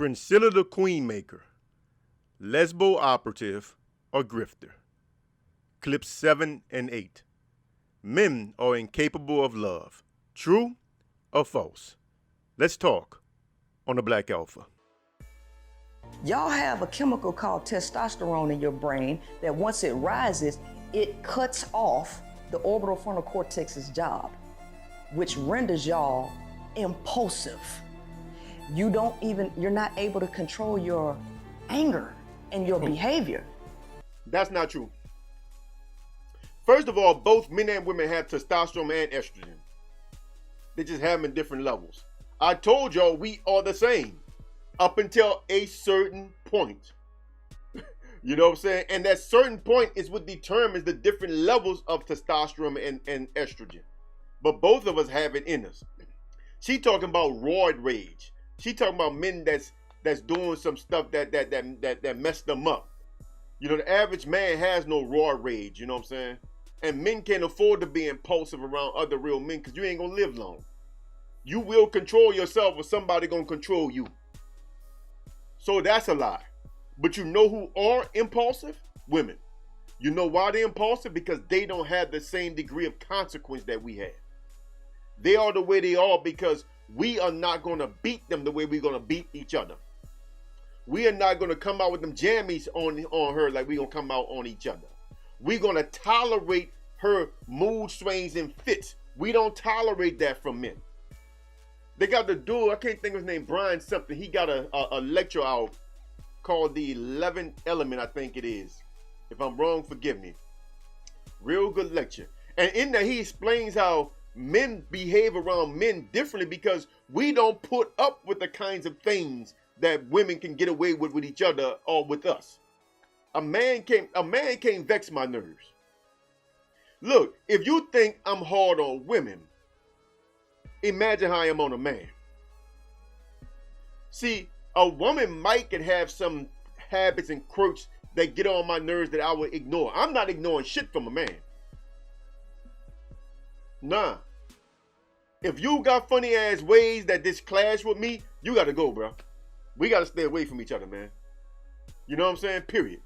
Priscilla the Queenmaker, Lesbo Operative, or Grifter. Clips 7 and 8. Men are incapable of love. True or false? Let's talk on the Black Alpha. Y'all have a chemical called testosterone in your brain that once it rises, it cuts off the orbital frontal cortex's job, which renders y'all impulsive. You're not able to control your anger and your behavior. That's not true. First of all, both men and women have testosterone and estrogen. They just have them in different levels. I told y'all we are the same up until a certain point. You know what I'm saying? And that certain point is what determines the different levels of testosterone and estrogen. But both of us have it in us. She talking about roid rage. She talking about men that's doing some stuff that messed them up. You know, the average man has no roid rage, you know what I'm saying? And men can't afford to be impulsive around other real men because you ain't gonna live long. You will control yourself or somebody gonna control you. So that's a lie. But you know who are impulsive? Women. You know why they're impulsive? Because they don't have the same degree of consequence that we have. They are the way they are because we are not going to beat them the way we're going to beat each other. We are not going to come out with them jammies on her like we're going to come out on each other. We're going to tolerate her mood swings and fits. We don't tolerate that from men. They got the dude, I can't think of his name, Brian something. He got a lecture out called The 11th Element, I think it is. If I'm wrong, forgive me. Real good lecture. And in there, he explains how men behave around men differently because we don't put up with the kinds of things that women can get away with each other or with us. A man can't vex my nerves. Look, if you think I'm hard on women, imagine how I am on a man. See, a woman might could have some habits and quirks that get on my nerves that I would ignore. I'm not ignoring shit from a man. Nah. If you got funny ass ways that this clash with me, you gotta go, bro. We gotta stay away from each other, man. You know what I'm saying? Period.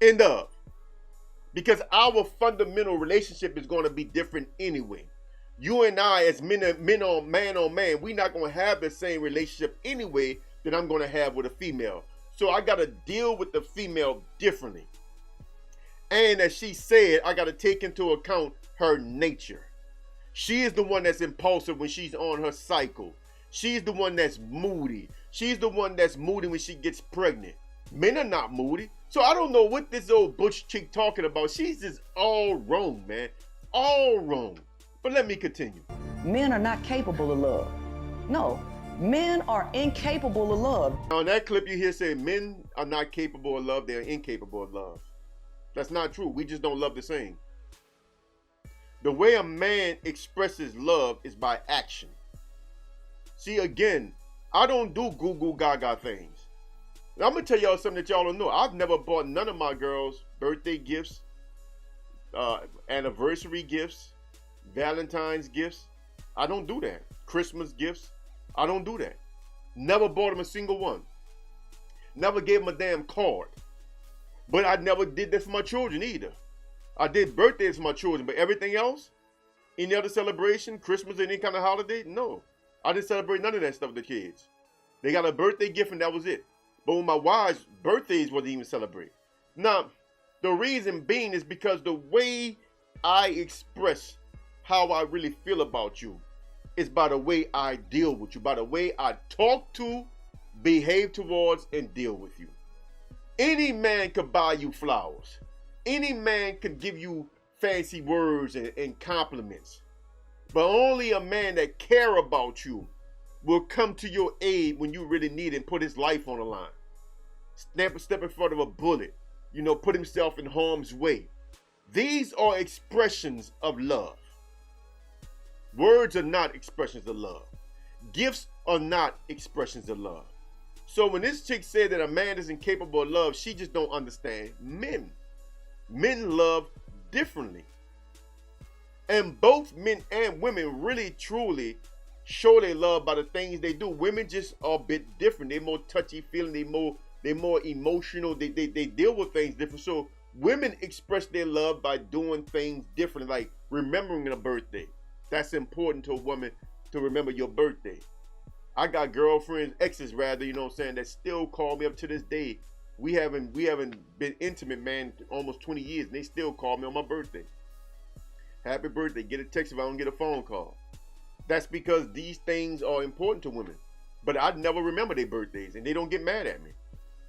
End of. Because our fundamental relationship is gonna be different anyway. You and I, as man on man, we not gonna have the same relationship anyway that I'm gonna have with a female. So I gotta deal with the female differently. And as she said, I gotta take into account her nature. She is the one that's impulsive when she's on her cycle. She's the one that's moody. She's the one that's moody when she gets pregnant. Men are not moody. So I don't know what this old butch chick talking about. She's just all wrong, man. All wrong. But let me continue. Men are not capable of love. No, men are incapable of love. Now in that clip you hear say men are not capable of love, they're incapable of love. That's not true. We just don't love the same. The way a man expresses love is by action. See, again, I don't do goo gaga things. Now, I'm going to tell y'all something that y'all don't know. I've never bought none of my girls birthday gifts, anniversary gifts, Valentine's gifts. I don't do that. Christmas gifts. I don't do that. Never bought them a single one. Never gave them a damn card. But I never did that for my children either. I did birthdays for my children, but everything else, any other celebration, Christmas, any kind of holiday, no. I didn't celebrate none of that stuff with the kids. They got a birthday gift and that was it. But with my wives, birthdays wasn't even celebrated. Now, the reason being is because the way I express how I really feel about you is by the way I deal with you, by the way I talk to, behave towards, and deal with you. Any man could buy you flowers. Any man can give you fancy words and compliments. But only a man that care about you will come to your aid when you really need it and put his life on the line. Step in front of a bullet. You know, put himself in harm's way. These are expressions of love. Words are not expressions of love. Gifts are not expressions of love. So when this chick said that a man is incapable of love, she just don't understand men. Men love differently. And both men and women really truly show their love by the things they do. Women just are a bit different. They're more touchy feeling. They're more emotional. They deal with things different. So women express their love by doing things different, like remembering a birthday. That's important to a woman, to remember your birthday. I got girlfriends, exes rather, you know what I'm saying, that still call me up to this day. We haven't been intimate, man, almost 20 years, and they still call me on my birthday. Happy birthday. Get a text if I don't get a phone call. That's because these things are important to women. But I never remember their birthdays, and they don't get mad at me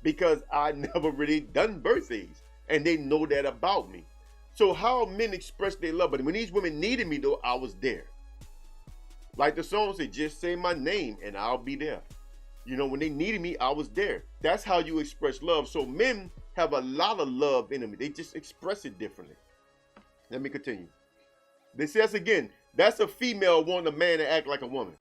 because I never really done birthdays, and they know that about me. So how men express their love? But when these women needed me, though, I was there. Like the song said, just say my name and I'll be there. You know, when they needed me, I was there. That's how you express love. So men have a lot of love in them. They just express it differently. Let me continue. This says again, that's a female wanting a man to act like a woman.